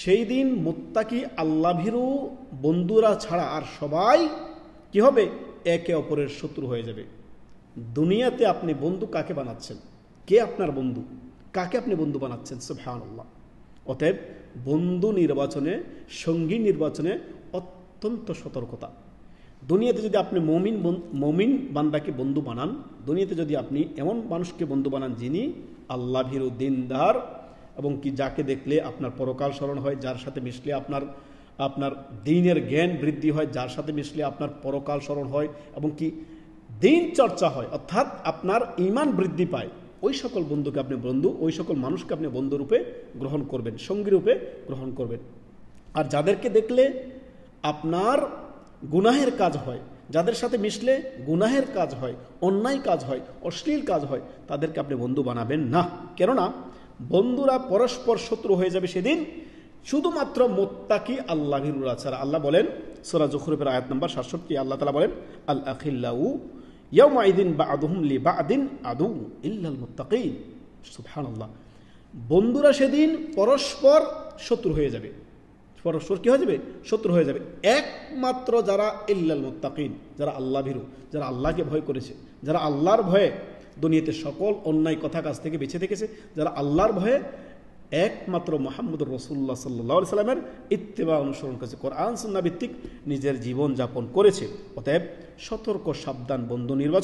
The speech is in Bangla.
সেই দিন মুত্তাকি আল্লাহ ভীরু বন্ধুরা ছাড়া আর সবাই কি হবে? একে অপরের শত্রু হয়ে যাবে। দুনিয়াতে আপনি বন্ধু কাকে বানাচ্ছেন? কে আপনার বন্ধু? কাকে আপনি বন্ধু বানাচ্ছেন? সুবহানাল্লাহ। অতএব বন্ধু নির্বাচনে, সঙ্গী নির্বাচনে অত্যন্ত সতর্কতা। দুনিয়াতে যদি আপনি মমিন বান্দাকে বন্ধু বানান, দুনিয়াতে যদি আপনি এমন মানুষকে বন্ধু বানান যিনি আল্লাহ ভীরু, দিনদার, এবং কি যাকে দেখলে আপনার পরকাল স্মরণ হয়, যার সাথে মিশলে আপনার দ্বীনের জ্ঞান বৃদ্ধি হয়, যার সাথে মিশলে আপনার পরকাল স্মরণ হয়, এবং কি দ্বীন চর্চা হয়, অর্থাৎ আপনার ঈমান বৃদ্ধি পায়, ওই সকল বন্ধুকে আপনি ওই সকল মানুষকে আপনি বন্ধুরূপে গ্রহণ করবেন, সঙ্গীরূপে গ্রহণ করবেন। আর যাদেরকে দেখলে আপনার গুনাহের কাজ হয়, যাদের সাথে মিশলে গুনাহের কাজ হয়, অন্যায় কাজ হয়, অশ্লীল কাজ হয়, তাদেরকে আপনি বন্ধু বানাবেন না। কেননা বন্ধুরা পরস্পর শত্রু হয়ে যাবে সেদিন শুধুমাত্র মুত্তাকি আল্লাহ ভীরুরা ছাড়া। আল্লাহ বলেন সূরা যুখরুফের আয়াত নম্বর 67, আল্লাহ তাআলা বলেন আল আখিল্লাউ ইয়াওমাইদিন বা'দুহুম লিবা'দিন আদু ইল্লাল মুত্তাকিন। সুবহানাল্লাহ। বন্ধুরা সেদিন পরস্পর শত্রু হয়ে যাবে। পরস্পর কি হয়ে যাবে? শত্রু হয়ে যাবে। একমাত্র যারা ইল্লাল মুত্তাকিন, যারা আল্লাহ ভীরু, যারা আল্লাহকে ভয় করেছে, যারা আল্লাহর ভয়ে দুনিয়াতে সকল অন্যায় কথা কাজ থেকে বেঁচে থেকেছে, যারা আল্লাহর ভয়ে একমাত্র মুহাম্মদুর রাসূলুল্লাহ সাল্লাল্লাহু আলাইহি সাল্লামের ইত্তেবা অনুসরণ করেছে, কোরআন সুন্নাহ ভিত্তিক নিজের জীবন যাপন করেছে। অতএব সতর্ক সাবধান বন্ধু নির্বাচন।